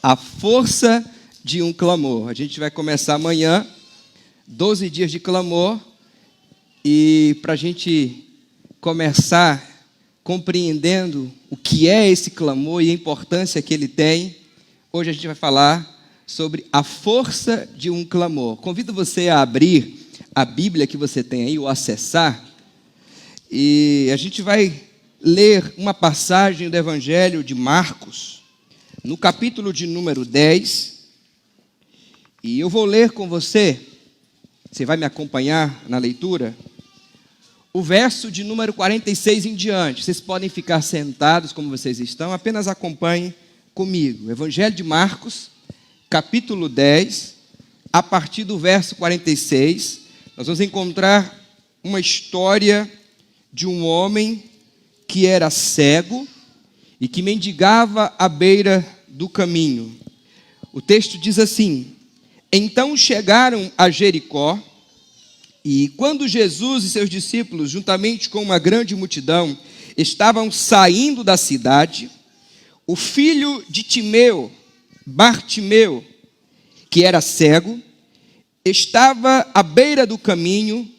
A força de um clamor. A gente vai começar amanhã, 12 dias de clamor, e para a gente começar compreendendo o que é esse clamor e a importância que ele tem, hoje a gente vai falar sobre a força de um clamor. Convido você a abrir a Bíblia que você tem aí, ou acessar, e a gente vai ler uma passagem do Evangelho de Marcos, no capítulo de número 10, e eu vou ler com você, você vai me acompanhar na leitura, o verso de número 46 em diante. Vocês podem ficar sentados como vocês estão, apenas acompanhem comigo. Evangelho de Marcos, capítulo 10, a partir do verso 46, nós vamos encontrar uma história de um homem que era cego e que mendigava à beira do caminho. O texto diz assim: então chegaram a Jericó, e quando Jesus e seus discípulos, juntamente com uma grande multidão, estavam saindo da cidade, o filho de Timeu, Bartimeu, que era cego, estava à beira do caminho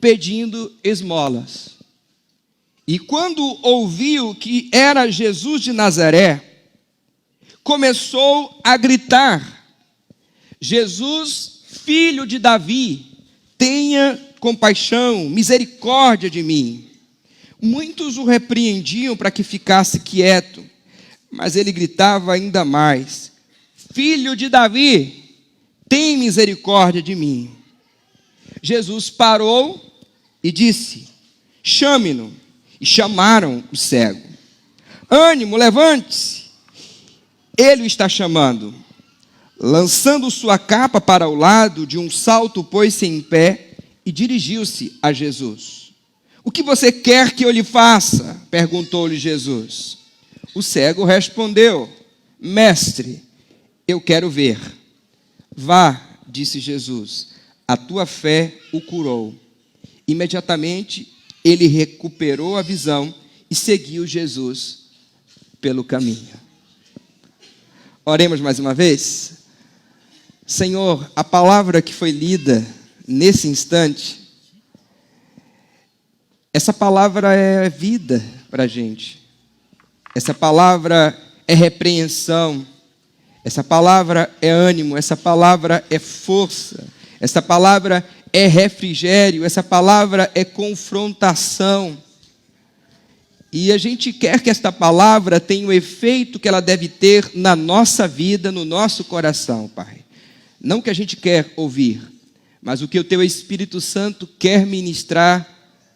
pedindo esmolas. E quando ouviu que era Jesus de Nazaré, começou a gritar: Jesus, filho de Davi, tenha compaixão, misericórdia de mim. Muitos o repreendiam para que ficasse quieto, mas ele gritava ainda mais: filho de Davi, tem misericórdia de mim. Jesus parou e disse: chame-no. E chamaram o cego. Ânimo, levante-se, ele o está chamando. Lançando sua capa para o lado, de um salto pôs-se em pé e dirigiu-se a Jesus. O que você quer que eu lhe faça? Perguntou-lhe Jesus. O cego respondeu: mestre, eu quero ver. Vá, disse Jesus, a tua fé o curou. Imediatamente ele recuperou a visão e seguiu Jesus pelo caminho. Oremos mais uma vez. Senhor, a palavra que foi lida nesse instante, essa palavra é vida para a gente. Essa palavra é repreensão. Essa palavra é ânimo. Essa palavra é força. Essa palavra é refrigério. Essa palavra é confrontação. E a gente quer que esta palavra tenha o efeito que ela deve ter na nossa vida, no nosso coração, Pai. Não que a gente quer ouvir, mas o que o Teu Espírito Santo quer ministrar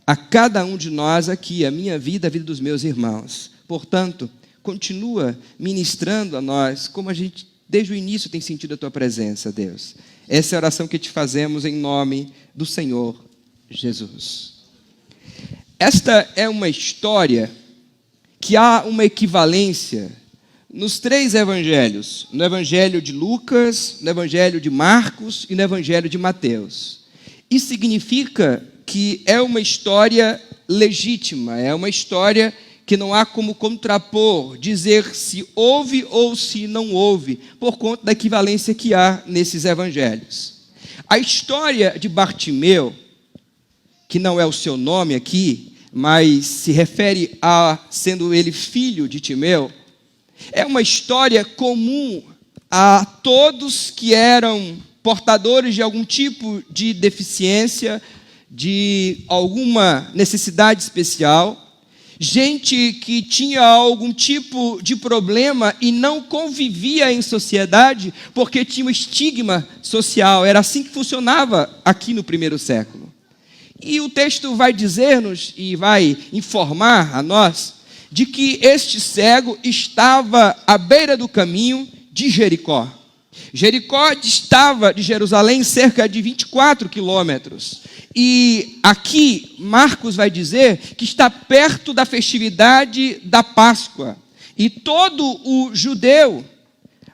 a cada um de nós aqui, a minha vida, a vida dos meus irmãos. Portanto, continua ministrando a nós, como a gente desde o início tem sentido a Tua presença, Deus. Essa é a oração que te fazemos em nome do Senhor Jesus. Esta é uma história que há uma equivalência nos três evangelhos, no evangelho de Lucas, no evangelho de Marcos e no evangelho de Mateus. Isso significa que é uma história legítima, é uma história que não há como contrapor, dizer se houve ou se não houve, por conta da equivalência que há nesses evangelhos. A história de Bartimeu, que não é o seu nome aqui, mas se refere a sendo ele filho de Timeu, é uma história comum a todos que eram portadores de algum tipo de deficiência, de alguma necessidade especial, gente que tinha algum tipo de problema e não convivia em sociedade porque tinha um estigma social. Era assim que funcionava aqui no primeiro século. E o texto vai dizer-nos e vai informar a nós de que este cego estava à beira do caminho de Jericó. Jericó distava de Jerusalém cerca de 24 quilômetros. E aqui Marcos vai dizer que está perto da festividade da Páscoa. E todo o judeu,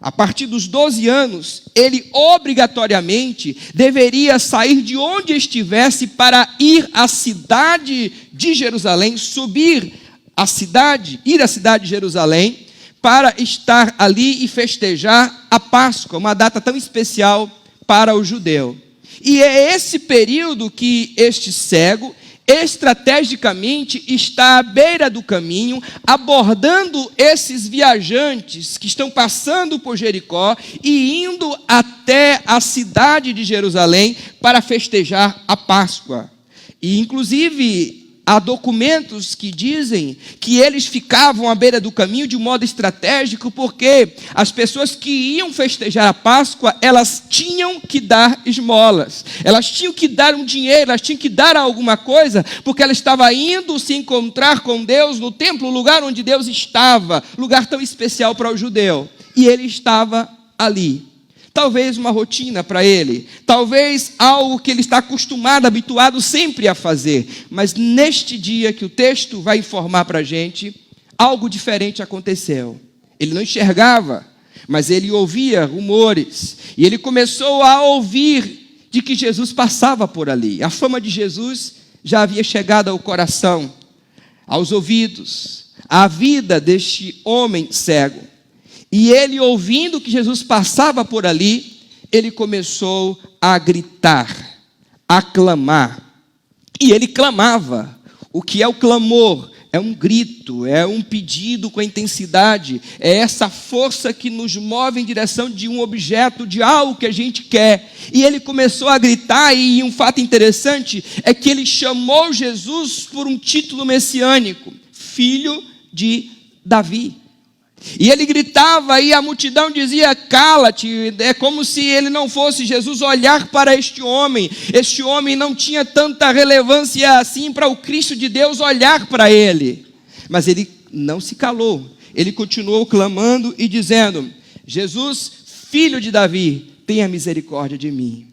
a partir dos 12 anos, ele obrigatoriamente deveria sair de onde estivesse para ir à cidade de Jerusalém, subir a cidade, ir à cidade de Jerusalém, para estar ali e festejar a Páscoa, uma data tão especial para o judeu. E é esse período que este cego, estrategicamente, está à beira do caminho, abordando esses viajantes que estão passando por Jericó e indo até a cidade de Jerusalém para festejar a Páscoa. E, inclusive, há documentos que dizem que eles ficavam à beira do caminho de um modo estratégico, porque as pessoas que iam festejar a Páscoa, elas tinham que dar esmolas, elas tinham que dar um dinheiro, elas tinham que dar alguma coisa, porque ela estava indo se encontrar com Deus no templo, o lugar onde Deus estava, lugar tão especial para o judeu, e ele estava ali. Talvez uma rotina para ele, talvez algo que ele está acostumado, habituado sempre a fazer. Mas neste dia que o texto vai informar para a gente, algo diferente aconteceu. Ele não enxergava, mas ele ouvia rumores. E ele começou a ouvir de que Jesus passava por ali. A fama de Jesus já havia chegado ao coração, aos ouvidos, à vida deste homem cego. E ele, ouvindo que Jesus passava por ali, ele começou a gritar, a clamar. E ele clamava. O que é o clamor? É um grito, é um pedido com intensidade, é essa força que nos move em direção de um objeto, de algo que a gente quer. E ele começou a gritar, e um fato interessante é que ele chamou Jesus por um título messiânico, Filho de Davi. E ele gritava e a multidão dizia, cala-te. É como se ele não fosse Jesus olhar para este homem. Este homem não tinha tanta relevância assim para o Cristo de Deus olhar para ele. Mas ele não se calou. Ele continuou clamando e dizendo, Jesus, filho de Davi, tenha misericórdia de mim.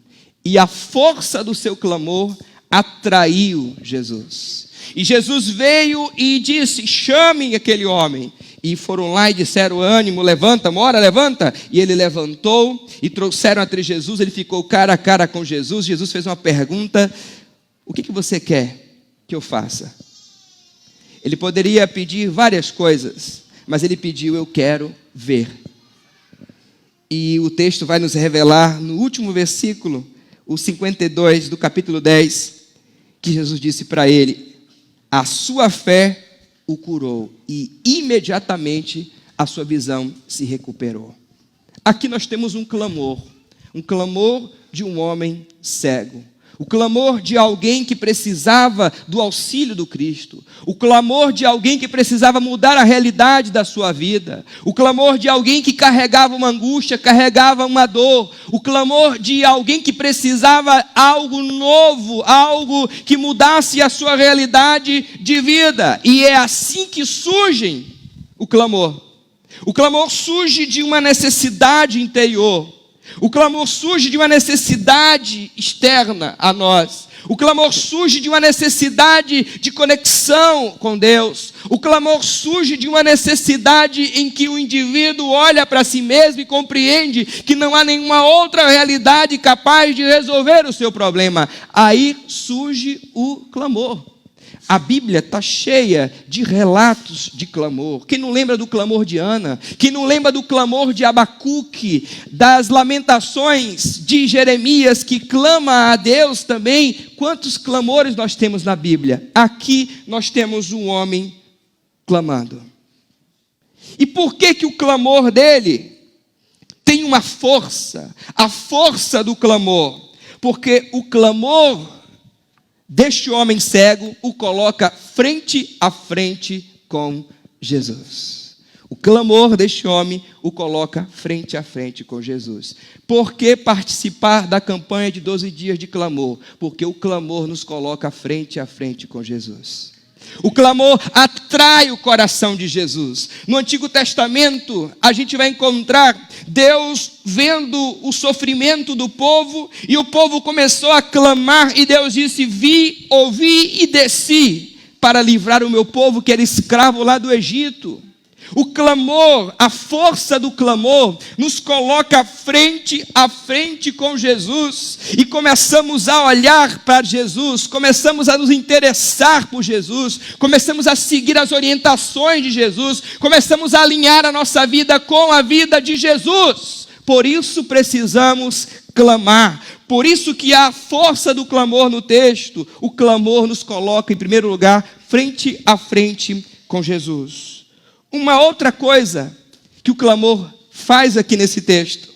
E a força do seu clamor atraiu Jesus. E Jesus veio e disse, chamem aquele homem. E foram lá e disseram, ânimo, levanta, mora, levanta. E ele levantou e trouxeram até Jesus, ele ficou cara a cara com Jesus. Jesus fez uma pergunta, o que você quer que eu faça? Ele poderia pedir várias coisas, mas ele pediu, eu quero ver. E o texto vai nos revelar no último versículo, o 52 do capítulo 10, que Jesus disse para ele, a sua fé o curou, e imediatamente a sua visão se recuperou. Aqui nós temos um clamor de um homem cego, o clamor de alguém que precisava do auxílio do Cristo, o clamor de alguém que precisava mudar a realidade da sua vida, o clamor de alguém que carregava uma angústia, carregava uma dor, o clamor de alguém que precisava algo novo, algo que mudasse a sua realidade de vida. E é assim que surge o clamor. O clamor surge de uma necessidade interior. O clamor surge de uma necessidade externa a nós. O clamor surge de uma necessidade de conexão com Deus. O clamor surge de uma necessidade em que o indivíduo olha para si mesmo e compreende que não há nenhuma outra realidade capaz de resolver o seu problema. Aí surge o clamor. A Bíblia está cheia de relatos de clamor. Quem não lembra do clamor de Ana? Quem não lembra do clamor de Abacuque? Das lamentações de Jeremias, que clama a Deus também? Quantos clamores nós temos na Bíblia? Aqui nós temos um homem clamando. E por que o clamor dele tem uma força? A força do clamor. Porque o clamor deste homem cego o coloca frente a frente com Jesus. O clamor deste homem o coloca frente a frente com Jesus. Por que participar da campanha de 12 dias de clamor? Porque o clamor nos coloca frente a frente com Jesus. O clamor atrai o coração de Jesus. No Antigo Testamento, a gente vai encontrar Deus vendo o sofrimento do povo, e o povo começou a clamar, e Deus disse, vi, ouvi e desci para livrar o meu povo que era escravo lá do Egito. O clamor, a força do clamor, nos coloca frente a frente com Jesus, e começamos a olhar para Jesus, começamos a nos interessar por Jesus, começamos a seguir as orientações de Jesus, começamos a alinhar a nossa vida com a vida de Jesus. Por isso precisamos clamar, por isso que há a força do clamor no texto. O clamor nos coloca, em primeiro lugar, frente a frente com Jesus. Uma outra coisa que o clamor faz aqui nesse texto: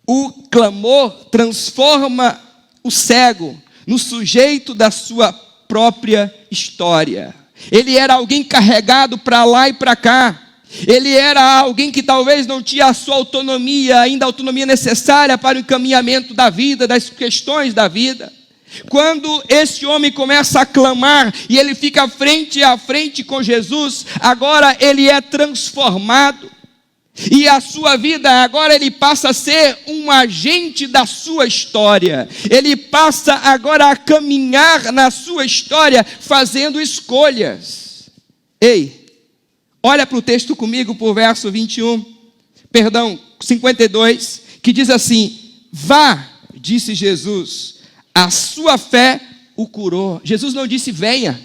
o clamor transforma o cego no sujeito da sua própria história. Ele era alguém carregado para lá e para cá. Ele era alguém que talvez não tinha a sua autonomia, ainda a autonomia necessária para o encaminhamento da vida, das questões da vida. Quando esse homem começa a clamar e ele fica frente a frente com Jesus, agora ele é transformado. E a sua vida, agora ele passa a ser um agente da sua história. Ele passa agora a caminhar na sua história, fazendo escolhas. Ei, olha para o texto comigo, por verso 52, que diz assim: vá, disse Jesus, a sua fé o curou. Jesus não disse venha,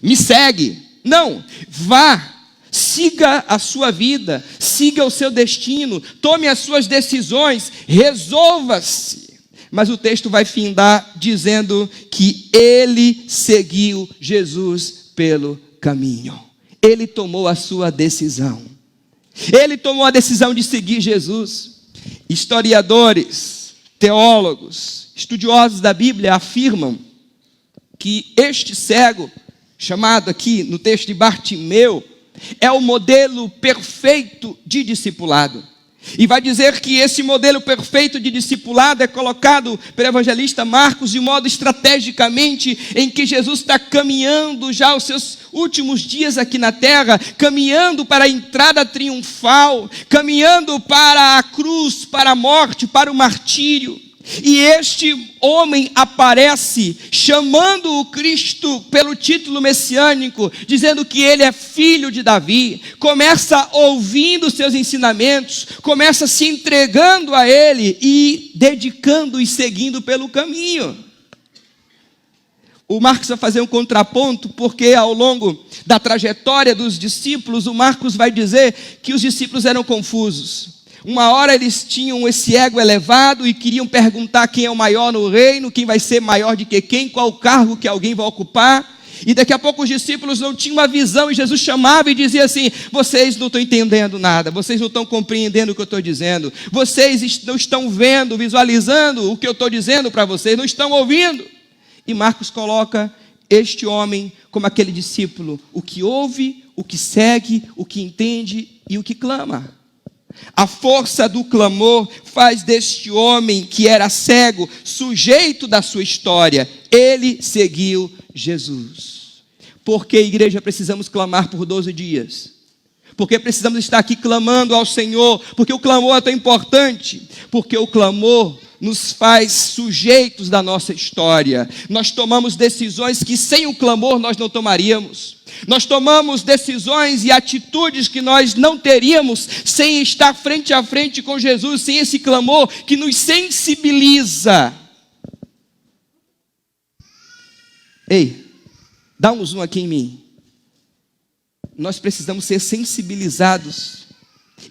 me segue. Não, vá, siga a sua vida, siga o seu destino, tome as suas decisões, resolva-se. Mas o texto vai findar dizendo que ele seguiu Jesus pelo caminho. Ele tomou a sua decisão. Ele tomou a decisão de seguir Jesus. Historiadores, teólogos, estudiosos da Bíblia afirmam que este cego, chamado aqui no texto de Bartimeu, é o modelo perfeito de discipulado. E vai dizer que esse modelo perfeito de discipulado é colocado pelo evangelista Marcos de modo estrategicamente em que Jesus está caminhando já os seus últimos dias aqui na terra, caminhando para a entrada triunfal, caminhando para a cruz, para a morte, para o martírio. E este homem aparece chamando o Cristo pelo título messiânico, dizendo que ele é filho de Davi, começa ouvindo seus ensinamentos, começa se entregando a ele e dedicando e seguindo pelo caminho. O Marcos vai fazer um contraponto, porque ao longo da trajetória dos discípulos, o Marcos vai dizer que os discípulos eram confusos. Uma hora eles tinham esse ego elevado e queriam perguntar quem é o maior no reino, quem vai ser maior de que quem, qual o cargo que alguém vai ocupar. E daqui a pouco os discípulos não tinham uma visão e Jesus chamava e dizia assim: vocês não estão entendendo nada, vocês não estão compreendendo o que eu estou dizendo, vocês não estão vendo, visualizando o que eu estou dizendo para vocês, não estão ouvindo. E Marcos coloca este homem como aquele discípulo, o que ouve, o que segue, o que entende e o que clama. A força do clamor faz deste homem que era cego sujeito da sua história. Ele seguiu Jesus. Porque, igreja, precisamos clamar por 12 dias? Porque precisamos estar aqui clamando ao Senhor? Porque o clamor é tão importante? Porque o clamor nos faz sujeitos da nossa história. Nós tomamos decisões que sem o clamor nós não tomaríamos. Nós tomamos decisões e atitudes que nós não teríamos sem estar frente a frente com Jesus, sem esse clamor que nos sensibiliza. Ei, dá um zoom aqui em mim. Nós precisamos ser sensibilizados.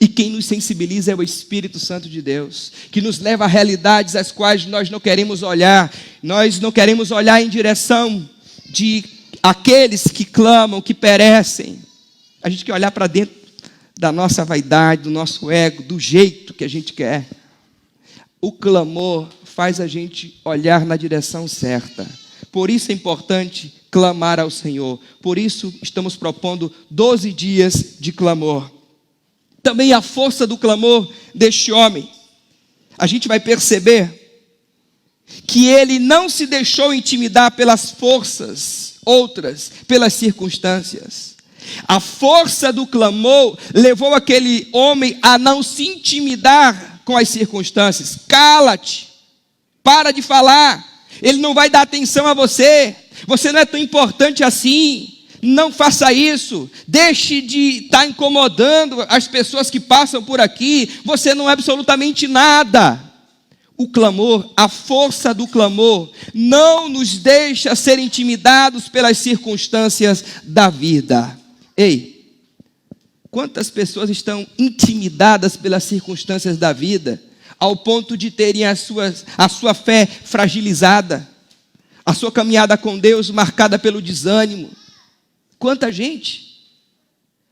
E quem nos sensibiliza é o Espírito Santo de Deus, que nos leva a realidades às quais nós não queremos olhar. Nós não queremos olhar em direção de aqueles que clamam, que perecem. A gente quer olhar para dentro da nossa vaidade, do nosso ego, do jeito que a gente quer. O clamor faz a gente olhar na direção certa. Por isso é importante clamar ao Senhor. Por isso estamos propondo 12 dias de clamor. Também a força do clamor deste homem. A gente vai perceber que ele não se deixou intimidar pelas forças outras, pelas circunstâncias. A força do clamor levou aquele homem a não se intimidar com as circunstâncias. Cala-te, para de falar, ele não vai dar atenção a você, você não é tão importante assim, Não faça isso. Deixe de estar incomodando as pessoas que passam por aqui. Você não é absolutamente nada. O clamor, a força do clamor, não nos deixa ser intimidados pelas circunstâncias da vida. Ei, quantas pessoas estão intimidadas pelas circunstâncias da vida, ao ponto de terem a sua fé fragilizada, a sua caminhada com Deus marcada pelo desânimo? Quanta gente?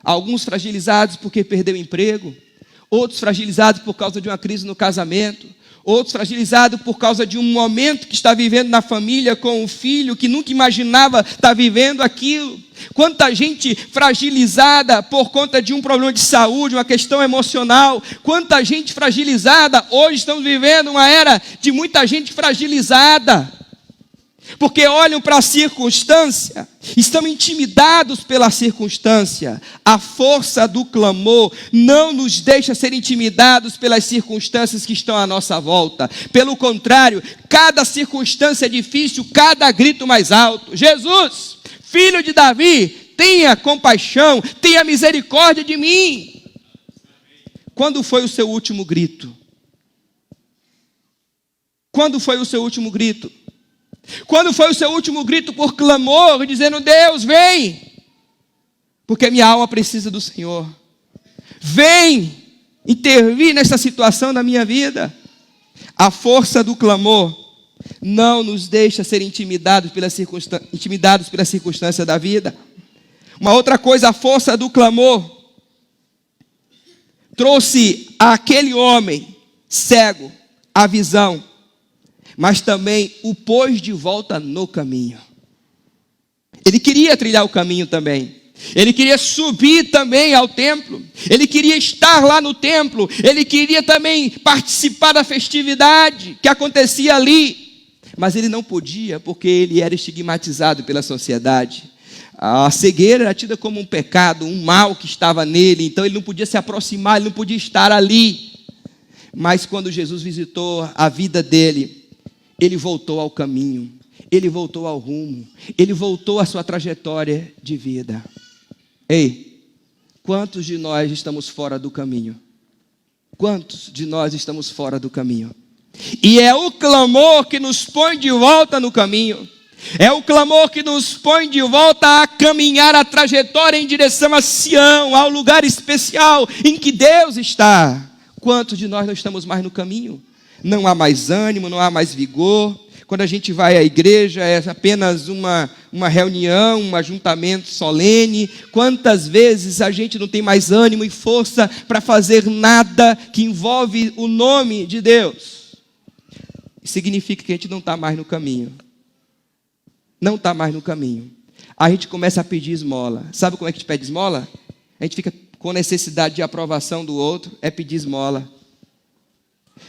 Alguns fragilizados porque perdeu o emprego, outros fragilizados por causa de uma crise no casamento, outros fragilizados por causa de um momento que está vivendo na família com um filho que nunca imaginava estar vivendo aquilo. Quanta gente fragilizada por conta de um problema de saúde, uma questão emocional. Quanta gente fragilizada. Hoje estamos vivendo uma era de muita gente fragilizada, porque olham para a circunstância, estão intimidados pela circunstância. A força do clamor não nos deixa ser intimidados pelas circunstâncias que estão à nossa volta. Pelo contrário, cada circunstância é difícil, cada grito mais alto: Jesus, filho de Davi, tenha compaixão, tenha misericórdia de mim. Quando foi o seu último grito? Quando foi o seu último grito? Quando foi o seu último grito por clamor, dizendo: Deus, vem, porque minha alma precisa do Senhor. Vem intervir nessa situação da minha vida. A força do clamor não nos deixa ser intimidados pela circunstância da vida. Uma outra coisa, a força do clamor trouxe àquele homem cego a visão, mas também o pôs de volta no caminho. Ele queria trilhar o caminho também. Ele queria subir também ao templo. Ele queria estar lá no templo. Ele queria também participar da festividade que acontecia ali. Mas ele não podia, porque ele era estigmatizado pela sociedade. A cegueira era tida como um pecado, um mal que estava nele. Então ele não podia se aproximar, ele não podia estar ali. Mas quando Jesus visitou a vida dele, ele voltou ao caminho, ele voltou ao rumo, ele voltou à sua trajetória de vida. Ei, quantos de nós estamos fora do caminho? Quantos de nós estamos fora do caminho? E é o clamor que nos põe de volta no caminho. É o clamor que nos põe de volta a caminhar a trajetória em direção a Sião, ao lugar especial em que Deus está. Quantos de nós não estamos mais no caminho? Não há mais ânimo, não há mais vigor. Quando a gente vai à igreja, é apenas uma reunião, um ajuntamento solene. Quantas vezes a gente não tem mais ânimo e força para fazer nada que envolve o nome de Deus? Significa que a gente não está mais no caminho. Não está mais no caminho. A gente começa a pedir esmola. Sabe como é que a gente pede esmola? A gente fica com necessidade de aprovação do outro, é pedir esmola.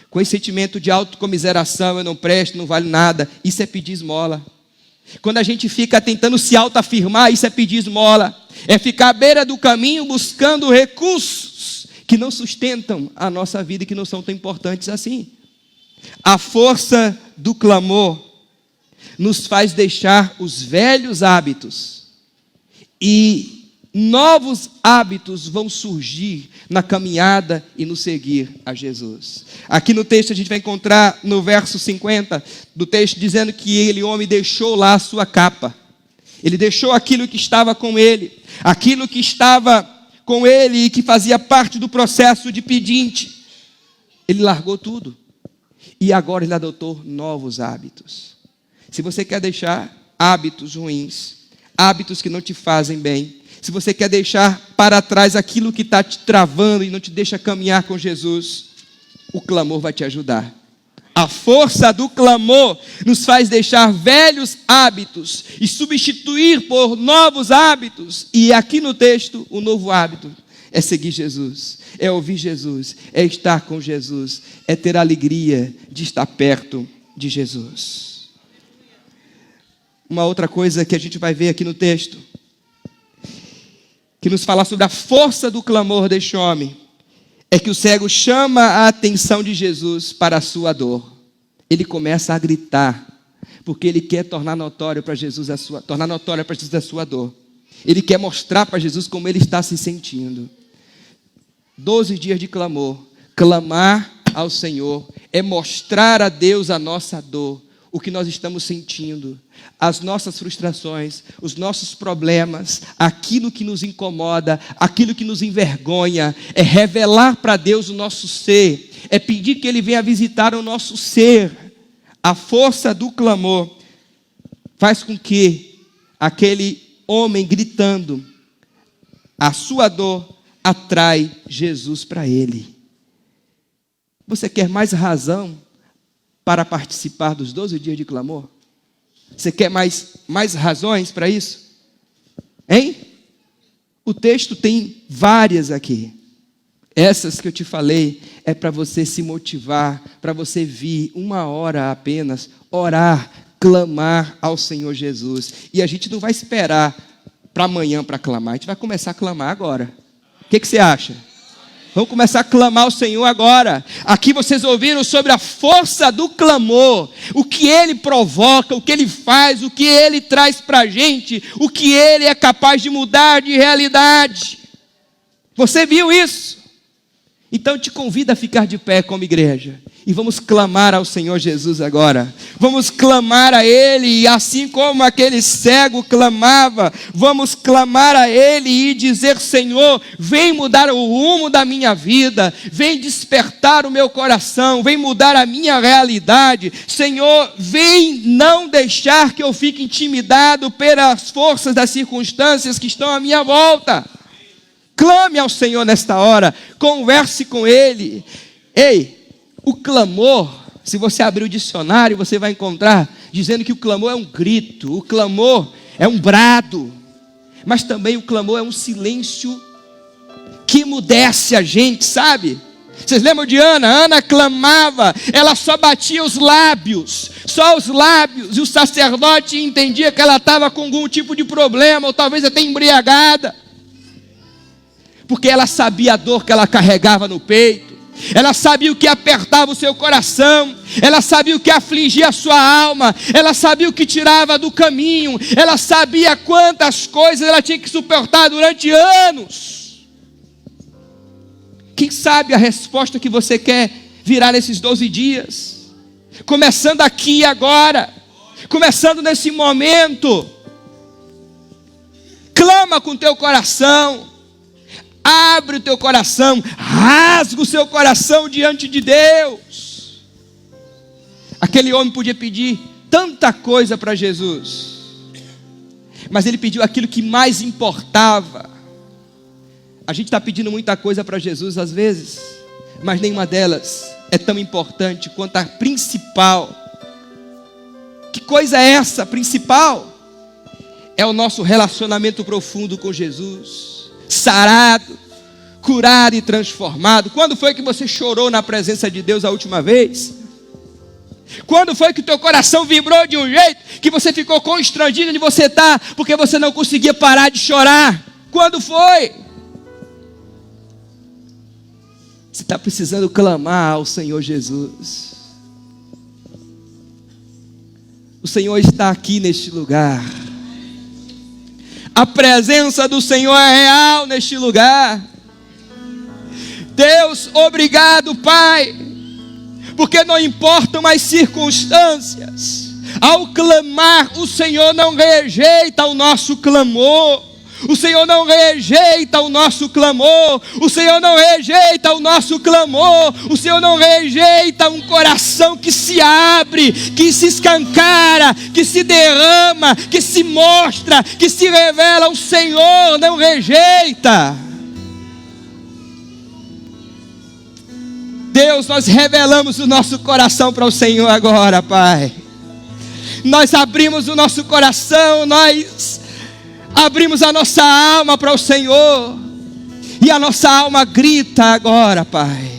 Com esse sentimento de autocomiseração, eu não presto, não vale nada, isso é pedir esmola. Quando a gente fica tentando se autoafirmar, isso é pedir esmola. É ficar à beira do caminho buscando recursos que não sustentam a nossa vida e que não são tão importantes assim. A força do clamor nos faz deixar os velhos hábitos e novos hábitos vão surgir na caminhada e no seguir a Jesus. Aqui no texto a gente vai encontrar no verso 50 do texto dizendo que aquele homem deixou lá a sua capa. Ele deixou aquilo que estava com ele, aquilo que estava com ele e que fazia parte do processo de pedinte. Ele largou tudo e agora ele adotou novos hábitos. Se você quer deixar hábitos ruins, hábitos que não te fazem bem, se você quer deixar para trás aquilo que está te travando e não te deixa caminhar com Jesus, o clamor vai te ajudar. A força do clamor nos faz deixar velhos hábitos e substituir por novos hábitos. E aqui no texto, o novo hábito é seguir Jesus, é ouvir Jesus, é estar com Jesus, é ter a alegria de estar perto de Jesus. Uma outra coisa que a gente vai ver aqui no texto, que nos fala sobre a força do clamor deste homem, é que o cego chama a atenção de Jesus para a sua dor. Ele começa a gritar, porque ele quer tornar notória para Jesus a sua dor. Ele quer mostrar para Jesus como ele está se sentindo. 12 dias de clamor. Clamar ao Senhor é mostrar a Deus a nossa dor, o que nós estamos sentindo, as nossas frustrações, os nossos problemas, aquilo que nos incomoda, aquilo que nos envergonha. É revelar para Deus o nosso ser, é pedir que Ele venha visitar o nosso ser. A força do clamor faz com que aquele homem gritando, a sua dor atrai Jesus para ele. Você quer mais razão para participar dos 12 dias de clamor? Você quer mais razões para isso? Hein? O texto tem várias aqui. Essas que eu te falei é para você se motivar, para você vir 1 hora apenas, orar, clamar ao Senhor Jesus. E a gente não vai esperar para amanhã para clamar, a gente vai começar a clamar agora. O que você acha? Vamos começar a clamar ao Senhor agora. Aqui vocês ouviram sobre a força do clamor, o que Ele provoca, o que Ele faz, o que Ele traz para a gente, o que Ele é capaz de mudar de realidade. Você viu isso? Então te convido a ficar de pé como igreja. E vamos clamar ao Senhor Jesus agora. Vamos clamar a Ele, e assim como aquele cego clamava, vamos clamar a Ele e dizer: Senhor, vem mudar o rumo da minha vida, vem despertar o meu coração, vem mudar a minha realidade. Senhor, vem não deixar que eu fique intimidado pelas forças das circunstâncias que estão à minha volta. Clame ao Senhor nesta hora, converse com Ele. Ei, o clamor, se você abrir o dicionário, você vai encontrar dizendo que o clamor é um grito, o clamor é um brado, mas também o clamor é um silêncio que emudece a gente, sabe? Vocês lembram de Ana? Ana clamava, ela só batia os lábios, e o sacerdote entendia que ela estava com algum tipo de problema, ou talvez até embriagada, porque ela sabia a dor que ela carregava no peito, ela sabia o que apertava o seu coração, ela sabia o que afligia a sua alma, ela sabia o que tirava do caminho, ela sabia quantas coisas ela tinha que suportar durante anos. Quem sabe a resposta que você quer virar nesses 12 dias, começando aqui e agora, começando nesse momento. Clama com o teu coração, abre o teu coração, rasga o seu coração diante de Deus. Aquele homem podia pedir tanta coisa para Jesus, mas ele pediu aquilo que mais importava. A gente está pedindo muita coisa para Jesus às vezes, mas nenhuma delas é tão importante quanto a principal. Que coisa é essa principal? É o nosso relacionamento profundo com Jesus, sarado, curado e transformado. Quando foi que você chorou na presença de Deus a última vez? Quando foi que o teu coração vibrou de um jeito que você ficou constrangido de você estar, porque você não conseguia parar de chorar? Quando foi? Você está precisando clamar ao Senhor Jesus. O Senhor está aqui neste lugar. A presença do Senhor é real neste lugar. Deus, obrigado, Pai, porque não importam as circunstâncias, ao clamar, o Senhor não rejeita o nosso clamor. O Senhor não rejeita o nosso clamor. O Senhor não rejeita o nosso clamor. O Senhor não rejeita um coração que se abre, que se escancara, que se derrama, que se mostra, que se revela. O Senhor não rejeita. Deus, nós revelamos o nosso coração para o Senhor agora, Pai. Nós abrimos o nosso coração, nós abrimos a nossa alma para o Senhor, e a nossa alma grita agora, Pai.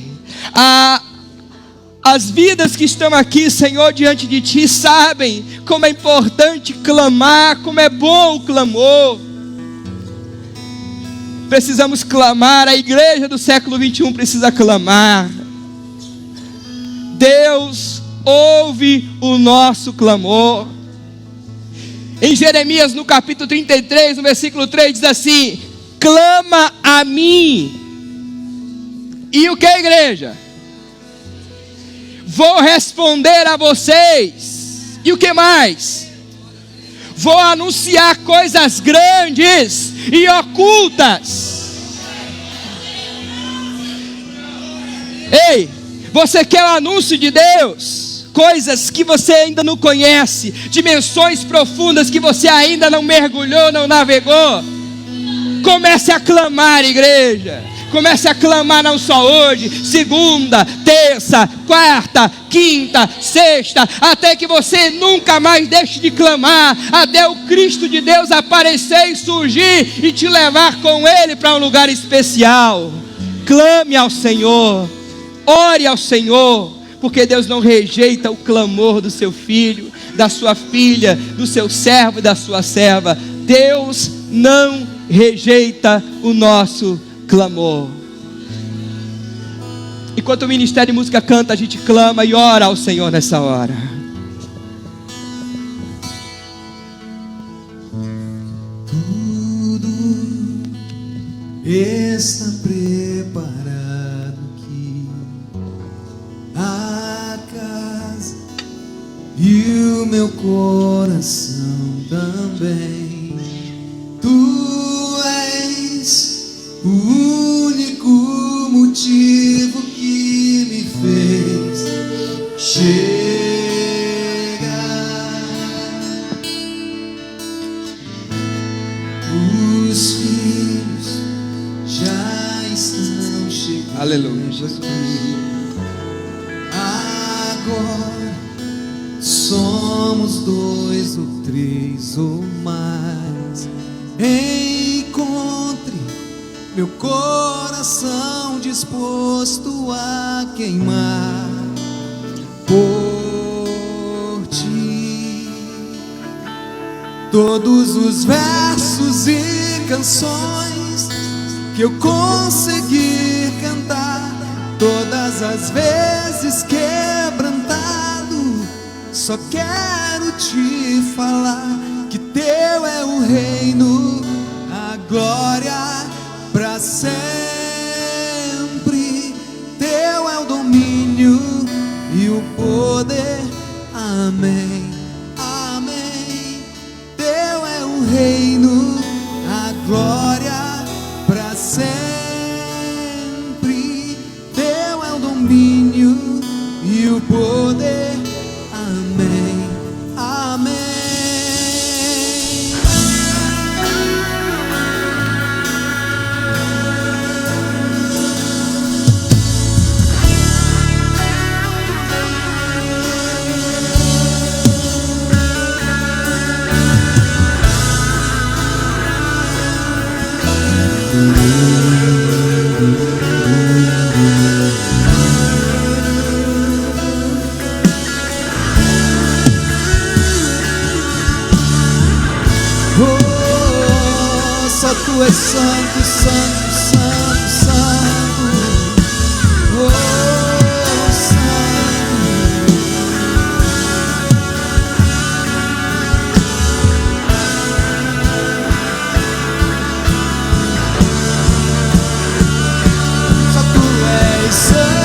As vidas que estão aqui, Senhor, diante de Ti, sabem como é importante clamar, como é bom o clamor. Precisamos clamar, a igreja do século 21 precisa clamar. Deus ouve o nosso clamor. Em Jeremias, no capítulo 33, no versículo 3, diz assim: clama a mim. E o que, igreja? Vou responder a vocês. E o que mais? Vou anunciar coisas grandes e ocultas. Ei, você quer o anúncio de Deus? Coisas que você ainda não conhece, dimensões profundas que você ainda não mergulhou, não navegou. Comece a clamar, igreja. Comece a clamar não só hoje, segunda, terça, quarta, quinta, sexta, até que você nunca mais deixe de clamar, até o Cristo de Deus aparecer e surgir e te levar com Ele para um lugar especial. Clame ao Senhor, ore ao Senhor, porque Deus não rejeita o clamor do seu filho, da sua filha, do seu servo e da sua serva. Deus não rejeita o nosso clamor. Enquanto o Ministério de Música canta, a gente clama e ora ao Senhor nessa hora. Tudo está preparado aqui, a casa e o meu coração também. Tu és o único motivo que me fez chegar. Os filhos já estão chegando. Aleluia, Jesus. Agora somos 2 ou 3 ou mais. Encontre meu coração disposto a queimar por ti. Todos os versos e canções que eu consegui cantar, todas as vezes quebrantado, só quero te falar que teu é o reino, a glória para sempre. Teu é o domínio e o poder. Amém, amém. Teu é o reino, a glória para sempre. Teu é o domínio e o poder. Amém, amém. Só tu és santo, santo, santo, santo. Oh, santo. Só tu és santo.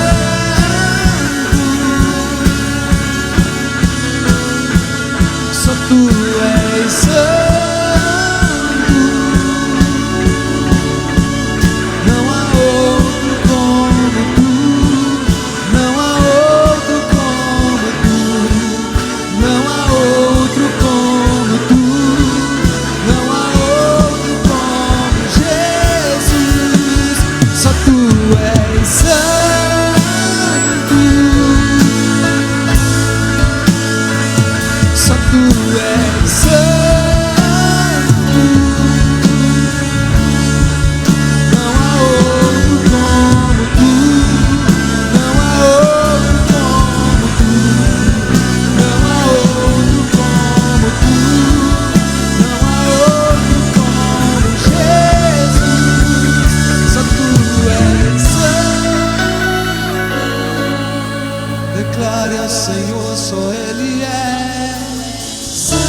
Só tu és santo. Declare ao Senhor, só Ele é santo.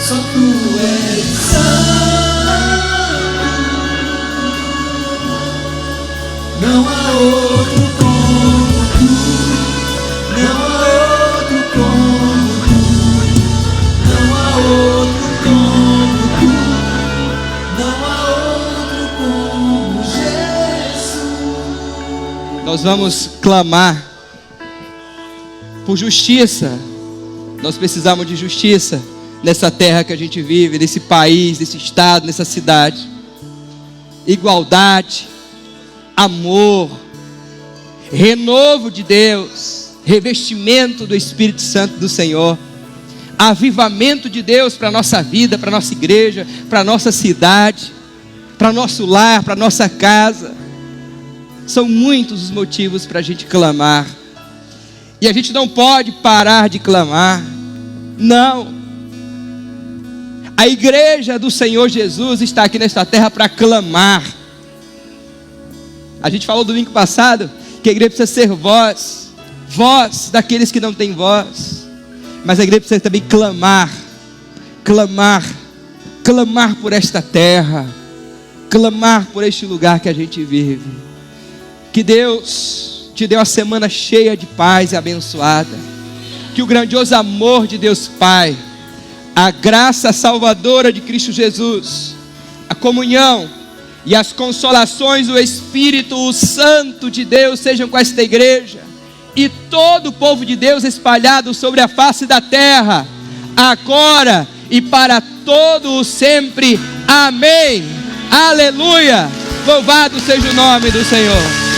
só tu és santo. Não há outro como tu, não há outro como tu, não há outro como tu, não há outro como Jesus. Nós vamos clamar por justiça. Nós precisamos de justiça nessa terra que a gente vive, nesse país, nesse estado, nessa cidade. Igualdade, amor, renovo de Deus, revestimento do Espírito Santo do Senhor, avivamento de Deus para a nossa vida, para a nossa igreja, para a nossa cidade, para o nosso lar, para a nossa casa. São muitos os motivos para a gente clamar. E a gente não pode parar de clamar. Não. A igreja do Senhor Jesus está aqui nesta terra para clamar. A gente falou domingo passado que a igreja precisa ser voz. Voz daqueles que não têm voz. Mas a igreja precisa também clamar. Clamar. Clamar por esta terra. Clamar por este lugar que a gente vive. Que Deus te deu uma semana cheia de paz e abençoada. Que o grandioso amor de Deus Pai, a graça salvadora de Cristo Jesus, a comunhão e as consolações do Espírito Santo de Deus sejam com esta igreja e todo o povo de Deus espalhado sobre a face da terra, agora e para todo o sempre. Amém. Aleluia. Louvado seja o nome do Senhor.